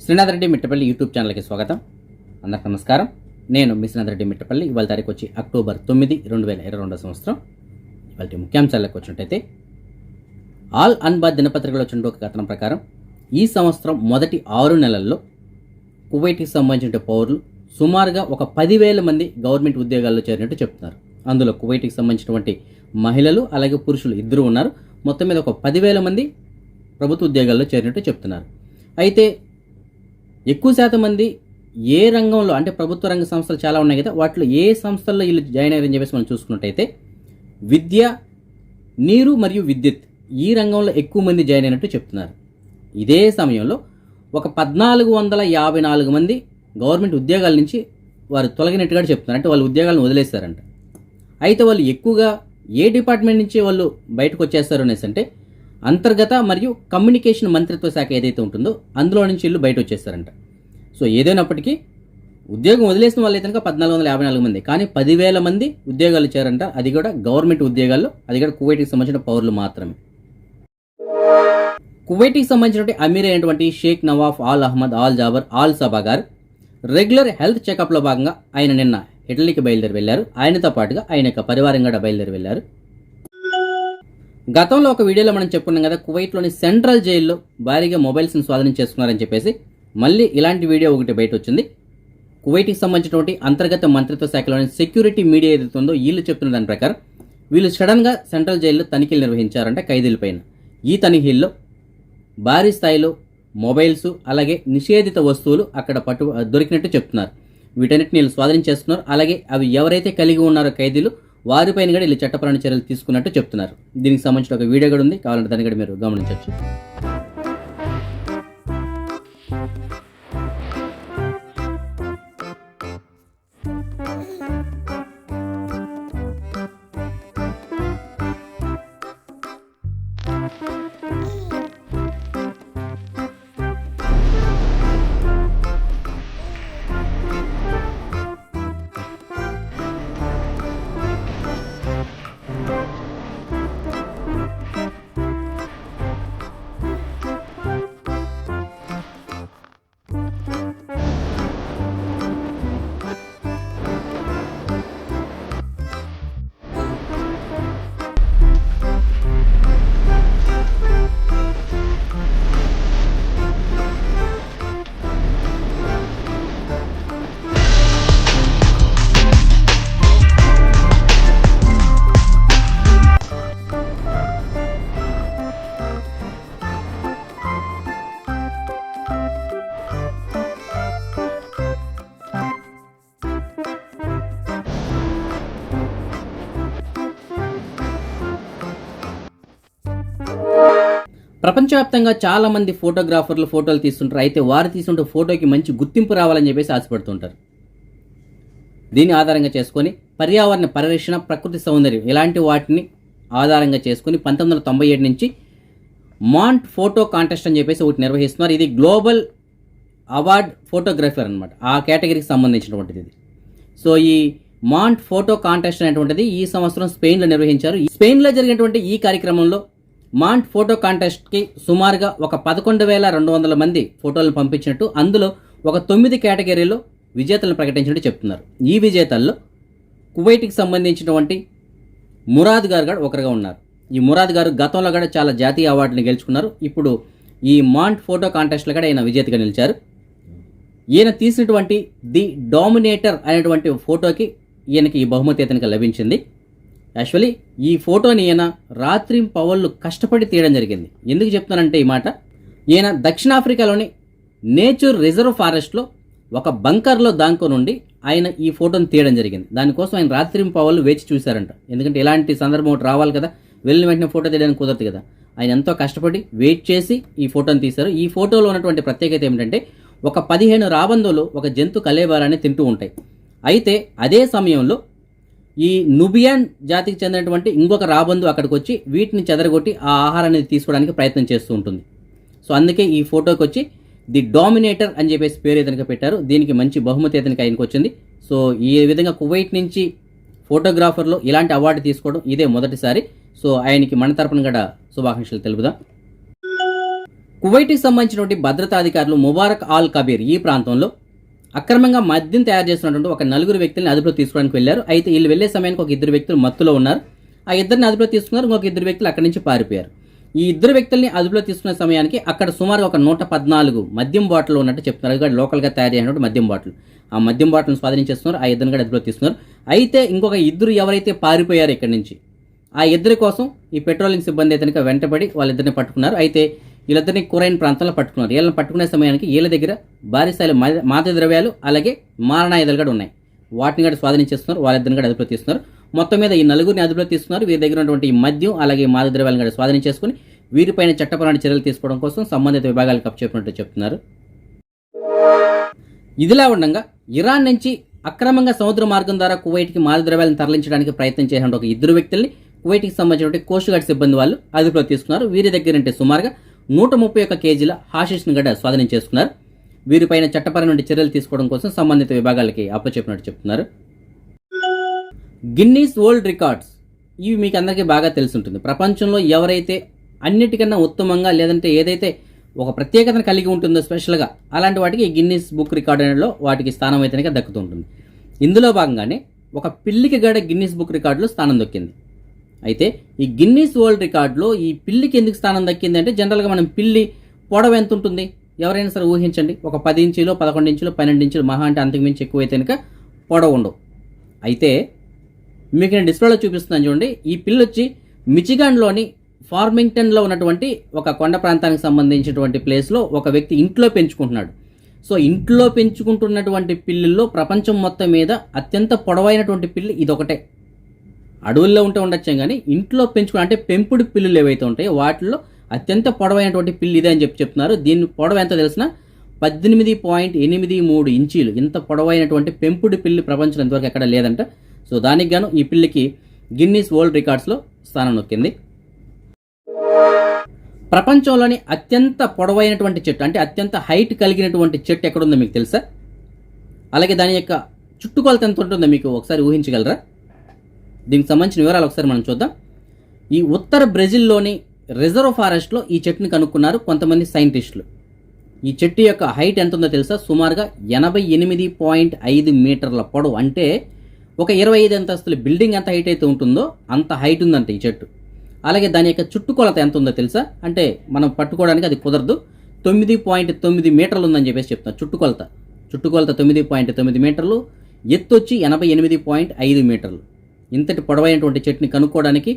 Srinath Reddy Mittapalli YouTube ఛానల్కి స్వాగతం. అందరికీ నమస్కారం. నేను మీ శ్రీనాథ్ రెడ్డి మిట్టపల్లి. ఇవాళ తారీఖు వచ్చి అక్టోబర్ 9, 2022 సంవత్సరం. ఇవాళ ముఖ్యాంశాలకు వచ్చినట్టయితే ఆల్ అన్బాద్ దినపత్రికలో వచ్చిన ఒక కథనం ప్రకారం ఈ సంవత్సరం మొదటి 6 నెలల్లో కువైట్కి సంబంధించిన పౌరులు సుమారుగా ఒక 10,000 మంది గవర్నమెంట్ ఉద్యోగాల్లో చేరినట్టు చెప్తున్నారు. అందులో కువైట్కి సంబంధించినటువంటి మహిళలు అలాగే పురుషులు ఇద్దరు ఉన్నారు. మొత్తం మీద ఒక 10,000 మంది ప్రభుత్వ ఉద్యోగాల్లో చేరినట్టు చెప్తున్నారు. అయితే ఎక్కువ శాతం మంది ఏ రంగంలో, అంటే ప్రభుత్వ రంగ సంస్థలు చాలా ఉన్నాయి కదా, వాటిలో ఏ సంస్థల్లో వీళ్ళు జాయిన్ అయ్యారని చెప్పేసి మనం చూసుకున్నట్టయితే విద్య, నీరు మరియు విద్యుత్ ఈ రంగంలో ఎక్కువ మంది జాయిన్ అయినట్టు చెప్తున్నారు. ఇదే సమయంలో ఒక 1,454 మంది గవర్నమెంట్ ఉద్యోగాల నుంచి వారు తొలగినట్టుగా చెప్తున్నారు. అంటే వాళ్ళు ఉద్యోగాలను వదిలేస్తారంట. అయితే వాళ్ళు ఎక్కువగా ఏ డిపార్ట్మెంట్ నుంచి వాళ్ళు బయటకు వచ్చేస్తారు అనేసి అంటే అంతర్గత మరియు కమ్యూనికేషన్ మంత్రిత్వ శాఖ ఏదైతే ఉంటుందో అందులో నుంచి వీళ్ళు బయట వచ్చేస్తారంట. సో ఏదైనప్పటికీ ఉద్యోగం వదిలేసిన వాళ్ళు అయితే 1,454 మంది, కానీ 10,000 మంది ఉద్యోగాలు ఇచ్చారంట. అది కూడా గవర్నమెంట్ ఉద్యోగాల్లో, అది కూడా కువైట్కి సంబంధించిన పౌరులు మాత్రమే. కువైట్కి సంబంధించిన అమీర్ అయినటువంటి Sheikh Nawaf Al Ahmad Al Jaber Al Sabah గారు రెగ్యులర్ హెల్త్ చెకప్లో భాగంగా ఆయన నిన్న ఇటలీకి బయలుదేరి వెళ్లారు. ఆయనతో పాటుగా ఆయన యొక్క పరివారం కూడా బయలుదేరి వెళ్లారు. గతంలో ఒక వీడియోలో మనం చెప్పుకున్నాం కదా, కువైట్లోని సెంట్రల్ జైల్లో భారీగా మొబైల్స్ని స్వాధీనం చేసుకున్నారని చెప్పేసి. మళ్ళీ ఇలాంటి వీడియో ఒకటి బయట వచ్చింది. కువైట్కి సంబంధించినటువంటి అంతర్గత మంత్రిత్వ శాఖలోని సెక్యూరిటీ మీడియా ఏదైతే ఉందో వీళ్ళు చెప్తున్న దాని ప్రకారం వీళ్ళు సడన్గా సెంట్రల్ జైల్లో తనిఖీలు నిర్వహించారంటే ఖైదీలపైన. ఈ తనిఖీల్లో భారీ స్థాయిలో మొబైల్స్ అలాగే నిషేధిత వస్తువులు అక్కడ దొరికినట్టు చెప్తున్నారు. వీటన్నిటిని వీళ్ళు స్వాధీనం చేసుకున్నారు. అలాగే అవి ఎవరైతే కలిగి ఉన్నారో ఖైదీలు వారిపైన కూడా వీళ్ళు చట్టపరమైన చర్యలు తీసుకున్నట్టు చెప్తున్నారు. దీనికి సంబంధించిన ఒక వీడియో కూడా ఉంది, కావాలంటే దాన్ని కూడా మీరు గమనించవచ్చు. ప్రపంచవ్యాప్తంగా చాలా మంది ఫోటోగ్రాఫర్లు ఫోటోలు తీస్తుంటారు. అయితే వారు తీసుకుంటే ఫోటోకి మంచి గుర్తింపు రావాలని చెప్పేసి ఆశపడుతుంటారు. దీన్ని ఆధారంగా చేసుకొని పర్యావరణ పరిరక్షణ, ప్రకృతి సౌందర్యం ఇలాంటి వాటిని ఆధారంగా చేసుకుని 1997 నుంచి మాంట్ ఫోటో కాంటెస్ట్ అని చెప్పేసి ఒకటి నిర్వహిస్తున్నారు. ఇది గ్లోబల్ అవార్డ్ ఫోటోగ్రఫర్ అనమాట, ఆ కేటగిరీకి సంబంధించినటువంటిది ఇది. సో ఈ మాంట్ ఫోటో కాంటెస్ట్ అనేటువంటిది ఈ సంవత్సరం స్పెయిన్లో నిర్వహించారు. స్పెయిన్లో జరిగినటువంటి ఈ కార్యక్రమంలో మాంట్ ఫోటో కాంటెస్ట్కి సుమారుగా ఒక 11,200 మంది ఫోటోలను పంపించినట్టు, అందులో ఒక 9 కేటగిరీలో విజేతలను ప్రకటించినట్టు చెప్తున్నారు. ఈ విజేతల్లో కువైట్కి సంబంధించినటువంటి మురాద్ గారు కూడా ఒకరుగా ఉన్నారు. ఈ మురాద్ గారు గతంలో కూడా చాలా జాతీయ అవార్డుని గెలుచుకున్నారు. ఇప్పుడు ఈ మాంట్ ఫోటో కాంటెస్ట్లో కూడా ఆయన విజేతగా నిలిచారు. ఈయన తీసినటువంటి ది డామినేటర్ అనేటువంటి ఫోటోకి ఈయనకి ఈ బహుమతి ఇతనికి లభించింది. యాక్చువల్లీ ఈ ఫోటోని ఈయన రాత్రి పవళ్ళు కష్టపడి తీయడం జరిగింది. ఎందుకు చెప్తున్నానంటే ఈ మాట, ఈయన దక్షిణాఫ్రికాలోని నేచర్ రిజర్వ్ ఫారెస్ట్లో ఒక బంకర్లో దాంకొని ఉండి ఆయన ఈ ఫోటోని తీయడం జరిగింది. దానికోసం ఆయన రాత్రి పవళ్ళు వేచి చూశారంట. ఎందుకంటే ఇలాంటి సందర్భం ఒకటి రావాలి కదా, వెళ్ళిన వెంటనే ఫోటో తీయడానికి కుదరదు కదా. ఆయన ఎంతో కష్టపడి వెయిట్ చేసి ఈ ఫోటోని తీశారు. ఈ ఫోటోలో ఉన్నటువంటి ప్రత్యేకత ఏమిటంటే ఒక 15 రాబందులు ఒక జంతు కలేబరాన్ని తింటూ ఉంటాయి. అయితే అదే సమయంలో ఈ నుబియాన్ జాతికి చెందినటువంటి ఇంకొక రాబందు అక్కడికి వచ్చి వీటిని చెదరగొట్టి ఆ ఆహారాన్ని తీసుకోవడానికి ప్రయత్నం చేస్తూ ఉంటుంది. సో అందుకే ఈ ఫోటోకి వచ్చి ది డామినేటర్ అని చెప్పేసి పేరు ఇతనికి పెట్టారు. దీనికి మంచి బహుమతి ఇతనికి ఆయనకు వచ్చింది. సో ఈ విధంగా కువైట్ నుంచి ఫోటోగ్రాఫర్లో ఇలాంటి అవార్డు తీసుకోవడం ఇదే మొదటిసారి. సో ఆయనకి మన తరపున కూడా శుభాకాంక్షలు తెలుపుదాం. కువైట్కి సంబంధించినటువంటి భద్రతాధికారులు ముబారక్ ఆల్ కబీర్ ఈ ప్రాంతంలో అక్రమంగా మద్యం తయారు చేస్తున్నటువంటి ఒక 4 వ్యక్తులను అదుపులో తీసుకోవడానికి వెళ్ళారు. అయితే వీళ్ళు వెళ్లే సమయానికి ఒక 2 వ్యక్తులు మత్తులో ఉన్నారు. ఆ ఇద్దరిని అదుపులో తీసుకున్నారు. ఇంకొక 2 వ్యక్తులు అక్కడి నుంచి పారిపోయారు. ఈ 2 వ్యక్తుల్ని అదుపులో తీసుకునే సమయానికి అక్కడ సుమారు ఒక 114 మద్యం బాటిల్ ఉన్నట్టు చెప్తున్నారు. అది కూడా లోకల్గా తయారు చేసినటువంటి మద్యం బాటిల్. ఆ మద్యం బాటిల్ని స్వాధీనించేస్తున్నారు. ఆ ఇద్దరిని కూడా అదుపులో తీసుకున్నారు. అయితే ఇంకొక 2 ఎవరైతే పారిపోయారు ఇక్కడి నుంచి, ఆ 2 కోసం ఈ పెట్రోలింగ్ సిబ్బంది అయితే వెంటబడి వాళ్ళిద్దరిని పట్టుకున్నారు. అయితే వీళ్ళిద్దరిని కురైన్ ప్రాంతంలో పట్టుకున్నారు. వీళ్ళని పట్టుకునే సమయానికి వీళ్ళ దగ్గర భారీ స్థాయిలో మాదక ద్రవ్యాలు అలాగే మారణాయుధాలు కూడా ఉన్నాయి. వాటిని కూడా స్వాధీనించేస్తున్నారు. వాళ్ళిద్దరిని కూడా అదుపులో తీసుకున్నారు. మొత్తం మీద ఈ 4 అదుపులో తీసుకున్నారు. వీరి దగ్గర ఉన్నటువంటి ఈ మద్యం అలాగే మాదక ద్రవ్యాలను కూడా స్వాధీనించేసుకుని వీరిపైన చట్టపరమైన చర్యలు తీసుకోవడం కోసం సంబంధిత విభాగాలకు అప్పచెప్పినట్టు చెప్తున్నారు. ఇదిలా ఉండగా ఇరాన్ నుంచి అక్రమంగా సముద్ర మార్గం ద్వారా కువైట్కి మాదక ద్రవ్యాలను తరలించడానికి ప్రయత్నం చేసిన ఒక 2 వ్యక్తుల్ని కువైట్కి సంబంధించిన కోస్ట్ గార్డ్ సిబ్బంది వాళ్ళు అదుపులో తీసుకున్నారు. వీరి దగ్గర అంటే సుమారుగా 131 కేజీల హాషిష్ను గడ్డ స్వాధీనం చేసుకున్నారు. వీరిపైన చట్టపరమైన చర్యలు తీసుకోవడం కోసం సంబంధిత విభాగాలకి అప్పచెప్పినట్టు చెప్తున్నారు. గిన్నీస్ వరల్డ్ రికార్డ్స్ ఇవి మీకు అందరికీ బాగా తెలిసి ఉంటుంది. ప్రపంచంలో ఎవరైతే అన్నిటికన్నా ఉత్తమంగా లేదంటే ఏదైతే ఒక ప్రత్యేకతను కలిగి ఉంటుందో స్పెషల్గా అలాంటి వాటికి గిన్నీస్ బుక్ రికార్డులో వాటికి స్థానం అయితే దక్కుతూ ఉంటుంది. ఇందులో భాగంగానే ఒక పిల్లికి గడ గిన్నీస్ బుక్ రికార్డులో స్థానం దక్కింది. అయితే ఈ గిన్నీస్ వరల్డ్ రికార్డులో ఈ పిల్లికి ఎందుకు స్థానం దక్కింది అంటే జనరల్గా మనం పిల్లి పొడవు ఎంత ఉంటుంది ఎవరైనా సరే ఊహించండి. ఒక 10 ఇంచులు 11 ఇంచులు 12 ఇంచులు మహా అంటే అంతకుమించి ఎక్కువైతే కనుక పొడవు ఉండవు. అయితే మీకు నేను డిస్ప్లేలో చూపిస్తున్నాను చూడండి. ఈ పిల్లి వచ్చి మిచిగాన్లోని ఫార్మింగ్టన్లో ఉన్నటువంటి ఒక కొండ ప్రాంతానికి సంబంధించినటువంటి ప్లేస్లో ఒక వ్యక్తి ఇంట్లో పెంచుకుంటున్నాడు. సో ఇంట్లో పెంచుకుంటున్నటువంటి పిల్లుల్లో ప్రపంచం మొత్తం మీద అత్యంత పొడవైనటువంటి పిల్లి ఇదొకటే. అడవుల్లో ఉంటే ఉండొచ్చు కానీ ఇంట్లో పెంచుకుని అంటే పెంపుడు పిల్లులు ఏవైతే ఉంటాయో వాటిల్లో అత్యంత పొడవైనటువంటి పిల్లి ఇదే అని చెప్తున్నారు. దీని పొడవు ఎంత తెలిసిన 18.83 ఇంచీలు. ఇంత పొడవైనటువంటి పెంపుడు పిల్లి ప్రపంచంలో ఇంతవరకు ఎక్కడ లేదంట. సో దానికి గాను ఈ పిల్లికి గిన్నీస్ వరల్డ్ రికార్డ్స్లో స్థానం నొక్కింది. ప్రపంచంలోని అత్యంత పొడవైనటువంటి చెట్టు అంటే అత్యంత హైట్ కలిగినటువంటి చెట్టు ఎక్కడుందో మీకు తెలుసా? అలాగే దాని యొక్క చుట్టుకొలత ఎంత ఉంటుందో మీకు ఒకసారి ఊహించగలరా? దీనికి సంబంధించిన వివరాలు ఒకసారి మనం చూద్దాం. ఈ ఉత్తర బ్రెజిల్లోని రిజర్వ్ ఫారెస్ట్లో ఈ చెట్టుని కనుక్కున్నారు కొంతమంది సైంటిస్టులు. ఈ చెట్టు యొక్క హైట్ ఎంత ఉందో తెలుసా? సుమారుగా 88.5 మీటర్ల పొడవు. అంటే ఒక 25 అంతస్తుల బిల్డింగ్ ఎంత హైట్ అయితే ఉంటుందో అంత హైట్ ఉందంట ఈ చెట్టు. అలాగే దాని యొక్క చుట్టుకొలత ఎంత ఉందో తెలుసా? అంటే మనం పట్టుకోవడానికి అది కుదరదు. 9.9 మీటర్లు ఉందని చెప్పేసి చెప్తాను. చుట్టుకొలత 9.9 మీటర్లు, ఎత్తు వచ్చి 88.5 మీటర్లు. ఇంతటి పొడవైనటువంటి చెట్టుని కనుక్కోవడానికి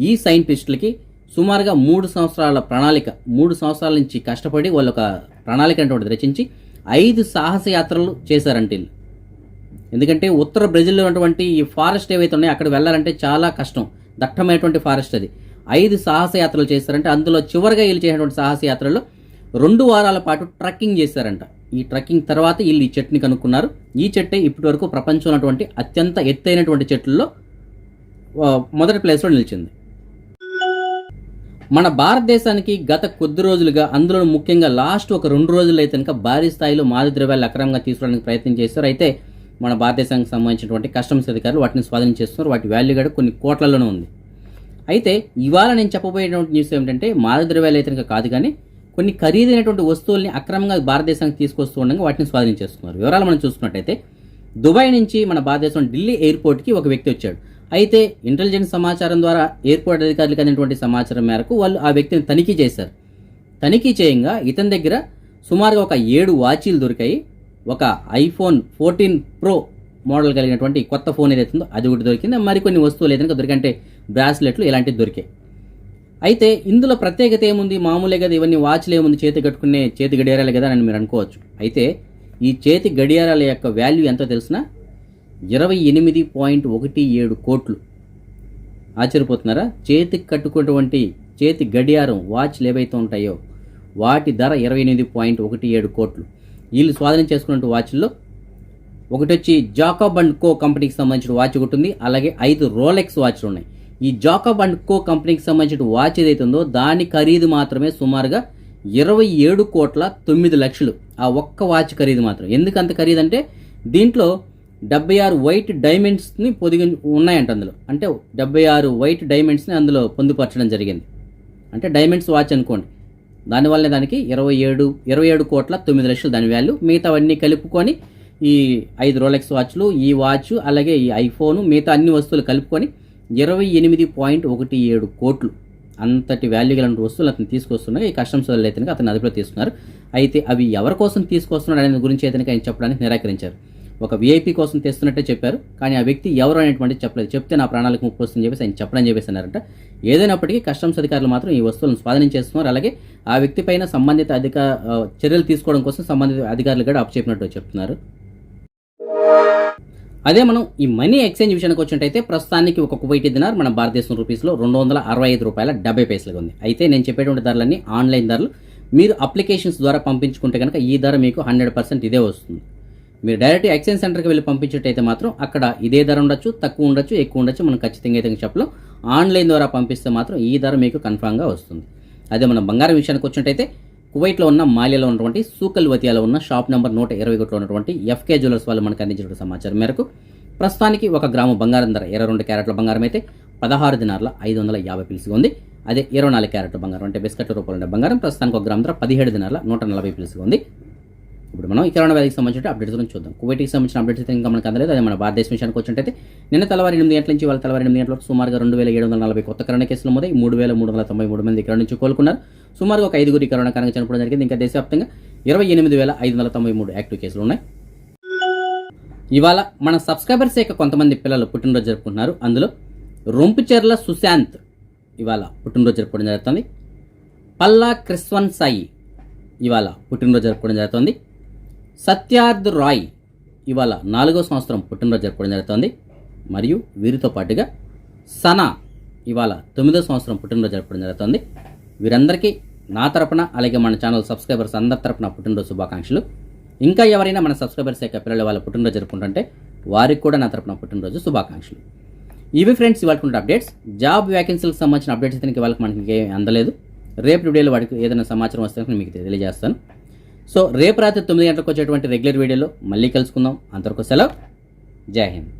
ఈ సైంటిస్టులకి సుమారుగా 3 సంవత్సరాల ప్రణాళిక, 3 సంవత్సరాల నుంచి కష్టపడి వాళ్ళు ఒక ప్రణాళిక అనేటువంటిది రచించి 5 సాహస యాత్రలు చేశారంటే వీళ్ళు. ఎందుకంటే ఉత్తర బ్రెజిల్లో ఉన్నటువంటి ఈ ఫారెస్ట్ ఏవైతే ఉన్నాయో అక్కడ వెళ్ళాలంటే చాలా కష్టం, దట్టమైనటువంటి ఫారెస్ట్ అది. 5 సాహస యాత్రలు చేశారంటే అందులో చివరిగా వీళ్ళు చేసినటువంటి సాహస యాత్రలో 2 వారాల పాటు ట్రెక్కింగ్ చేశారంట. ఈ ట్రెక్కింగ్ తర్వాత వీళ్ళు ఈ చెట్టుని కనుక్కున్నారు. ఈ చెట్టే ఇప్పటి వరకు ప్రపంచంలో ఉన్నటువంటి అత్యంత ఎత్తైనటువంటి చెట్లలో మొదటి ప్లేస్లో నిలిచింది. మన భారతదేశానికి గత కొద్ది రోజులుగా, అందులో ముఖ్యంగా లాస్ట్ ఒక 2 రోజులు అయితే కనుక భారీ స్థాయిలో మాదక ద్రవ్యాలు అక్రమంగా తీసుకోవడానికి ప్రయత్నం చేస్తారు. అయితే మన భారతదేశానికి సంబంధించినటువంటి కస్టమ్స్ అధికారులు వాటిని స్వాధీనం చేస్తున్నారు. వాటి వాల్యూ కూడా కొన్ని కోట్లలోనే ఉంది. అయితే ఇవాళ నేను చెప్పబోయేటువంటి న్యూస్ ఏమిటంటే మాదక ద్రవ్యాలు అయితే కనుక కాదు కానీ కొన్ని ఖరీదైనటువంటి వస్తువుల్ని అక్రమంగా భారతదేశానికి తీసుకొస్తూ ఉండగా వాటిని స్వాధీనం చేస్తున్నారు. వివరాలు మనం చూసుకున్నట్టయితే దుబాయ్ నుంచి మన భారతదేశం ఢిల్లీ ఎయిర్పోర్ట్కి ఒక వ్యక్తి వచ్చాడు. అయితే ఇంటెలిజెన్స్ సమాచారం ద్వారా ఎయిర్పోర్ట్ అధికారులకు అందినటువంటి సమాచారం మేరకు వాళ్ళు ఆ వ్యక్తిని తనిఖీ చేశారు. తనిఖీ చేయంగా ఇతని దగ్గర సుమారుగా ఒక 7 వాచీలు దొరికాయి. ఒక ఐఫోన్ 14 Pro మోడల్ కలిగినటువంటి కొత్త ఫోన్ ఏదైతే ఉందో అది ఒకటి దొరికింది. మరికొన్ని వస్తువులు ఏదైనా దొరికంటే బ్రాస్లెట్లు ఇలాంటివి దొరికాయి. అయితే ఇందులో ప్రత్యేకత ఏముంది? మామూలే కదా ఇవన్నీ, వాచ్లు ఏముంది, చేతి కట్టుకునే చేతి గడియారాలే కదా అని మీరు అనుకోవచ్చు. అయితే ఈ చేతి గడియారాల యొక్క వాల్యూ ఎంతో తెలిసినా 28.17 కోట్లు. ఆశ్చర్యపోతున్నారా? చేతికి కట్టుకున్నటువంటి చేతి గడియారం వాచ్లు ఏవైతే ఉంటాయో వాటి ధర 28.17 కోట్లు. వీళ్ళు స్వాధీనం చేసుకున్న వాచ్ల్లో ఒకటి వచ్చి జాకబ్ అండ్ కో కంపెనీకి సంబంధించిన వాచ్ ఒకటి ఉంది. అలాగే 5 రోలెక్స్ వాచ్లు ఉన్నాయి. ఈ జాకబ్ అండ్ కో కంపెనీకి సంబంధించిన వాచ్ ఏదైతే ఉందో దాని ఖరీదు మాత్రమే సుమారుగా 27,09,00,000 ఆ ఒక్క వాచ్ ఖరీదు మాత్రం. ఎందుకు అంత ఖరీదు అంటే దీంట్లో 76 వైట్ డైమండ్స్ని ఉన్నాయంట అందులో. అంటే 76 వైట్ డైమండ్స్ని అందులో పొందుపరచడం జరిగింది. అంటే డైమండ్స్ వాచ్ అనుకోండి. దానివల్లనే దానికి 27,09,00,000 దాని వాల్యూ. మిగతావన్నీ కలుపుకొని ఈ 5 రోలెక్స్ వాచ్లు, ఈ వాచ్, అలాగే ఈ ఐఫోను, మిగతా అన్ని వస్తువులు కలుపుకొని 28.17 కోట్లు అంతటి వాల్యూ గల వస్తువులు అతను తీసుకొస్తున్నాయి. ఈ కస్టమ్స్ వాళ్ళు అయితే అతను అదుపులో తీసుకున్నారు. అయితే అవి ఎవరి కోసం తీసుకొస్తున్నాడు అనే గురించి అయితే ఆయన చెప్పడానికి నిరాకరించారు. ఒక వీఐపీ కోసం తెస్తున్నట్టే చెప్పారు, కానీ ఆ వ్యక్తి ఎవరు అనేటువంటిది చెప్పలేదు. చెప్తే నా ప్రాణాలకు ముప్పు వస్తుందని చెప్పేసి ఆయన చెప్పడం చెప్పేసి అన్నారంట. ఏదైనప్పటికీ కస్టమ్స్ అధికారులు మాత్రం ఈ వస్తువులను స్వాధీనం చేస్తున్నారు. అలాగే ఆ వ్యక్తి పైన సంబంధిత చర్యలు తీసుకోవడం కోసం సంబంధిత అధికారులు కూడా అప్పచెప్పినట్టు చెప్తున్నారు. అదే మనం ఈ మనీ ఎక్స్చేంజ్ విషయానికి వచ్చినట్టయితే ప్రస్తుతానికి ఒక కువైటీ దినార్ మన భారతదేశం రూపీస్లో $265.70 ఉంది. అయితే నేను చెప్పేటువంటి ధరలన్నీ ఆన్లైన్ ధరలు. మీరు అప్లికేషన్స్ ద్వారా పంపించుకుంటే కనుక ఈ ధర మీకు 100% ఇదే వస్తుంది. మీరు డైరెక్ట్ ఎక్స్చేంజ్ సెంటర్కి వెళ్ళి పంపించేటైతే మాత్రం అక్కడ ఇదే ధర ఉండొచ్చు, తక్కువ ఉండొచ్చు, ఎక్కువ ఉండొచ్చు, మనం ఖచ్చితంగా అయితే చెప్పలేం. ఆన్లైన్ ద్వారా పంపిస్తే మాత్రం ఈ ధర మీకు కన్ఫామ్గా వస్తుంది. అదే మన బంగారం విషయానికి వచ్చినట్టయితే కువైట్లో ఉన్న మాలియాలో ఉన్నటువంటి సూకల్ వతియాలో ఉన్న షాప్ నెంబర్ 121లో ఉన్నటువంటి ఎఫ్కే జ్యువెలర్స్ వాళ్ళు మనకు అందించిన సమాచారం మేరకు ప్రస్తుతానికి 1 గ్రాము బంగారం ధర 22 క్యారెట్ల బంగారం అయితే 16 దినార్ల 550 పిలుసుగా ఉంది. అదే 24 క్యారెట్ల బంగారం అంటే బిస్కెట్ రూపంలో ఉండే బంగారం ప్రస్తుతానికి 1 గ్రాము ధర 17 దినార్ల 140 పిలుసుగా ఉంది. ఇప్పుడు మనం ఈ కరోనా వ్యాధికి సంబంధించిన అప్డేట్స్ గురించి చూద్దాం. కువైట్కి సంబంధించిన అప్డేట్స్ అయితే ఇంకా మనకు అందలేదు. అదే మన భారతదేశం విషయానికి వచ్చినట్టయితే నిన్న తెల్లవారు 8 గంటల నుంచి వాళ్ళ తెల్లవారు 8 గంటల వరకు సుమారుగా 2,740 కొత్త కరోనా కేసులు మొదలై 3,393 మంది ఇక్కడ నుంచి కోలుకున్నారు. సుమారుగా ఒక 5 కరోనా కారణంగా చనిపోవడం జరిగింది. ఇంకా దేశవ్యాప్తంగా 28,593 యాక్టివ్ కేసులు ఉన్నాయి. ఇవాళ మన సబ్స్క్రైబర్స్ యొక్క కొంతమంది పిల్లలు పుట్టినరోజు జరుపుకుంటున్నారు. అందులో రొంపుచెర్ల సుశాంత్ ఇవాళ పుట్టినరోజు జరుపుకోవడం జరుగుతుంది. పల్లా క్రిస్వన్ సాయి ఇవాళ పుట్టినరోజు జరుపుకోవడం జరుగుతుంది. సత్యార్థ్ రాయ్ ఇవాళ 4వ సంవత్సరం పుట్టినరోజు జరుపుకోవడం జరుగుతుంది. మరియు వీరితో పాటుగా సనా ఇవాళ 9వ సంవత్సరం పుట్టినరోజు జరుపుకోవడం జరుగుతుంది. వీరందరికీ నా తరపున అలాగే మన ఛానల్ సబ్స్క్రైబర్స్ అందరి తరపున పుట్టినరోజు శుభాకాంక్షలు. ఇంకా ఎవరైనా మన సబ్స్క్రైబర్స్ యొక్క పిల్లలు వాళ్ళ పుట్టినరోజు జరుపుకుంటుంటే వారికి కూడా నా తరపున పుట్టినరోజు శుభాకాంక్షలు. ఇవి ఫ్రెండ్స్ ఇవాళ అప్డేట్స్. జాబ్ వ్యాకెన్సీలకు సంబంధించిన అప్డేట్స్ అయితే వాళ్ళకి మనకి అందలేదు. రేపు వీడియోలో వాడికి ఏదైనా సమాచారం వస్తే మీకు తెలియజేస్తాను. సో రేపు రాత్రి 9 గంటలకు వచ్చేటువంటి రెగ్యులర్ వీడియోలో మళ్ళీ కలుసుకుందాం. అంతవరకు సెలవు. జై హింద్.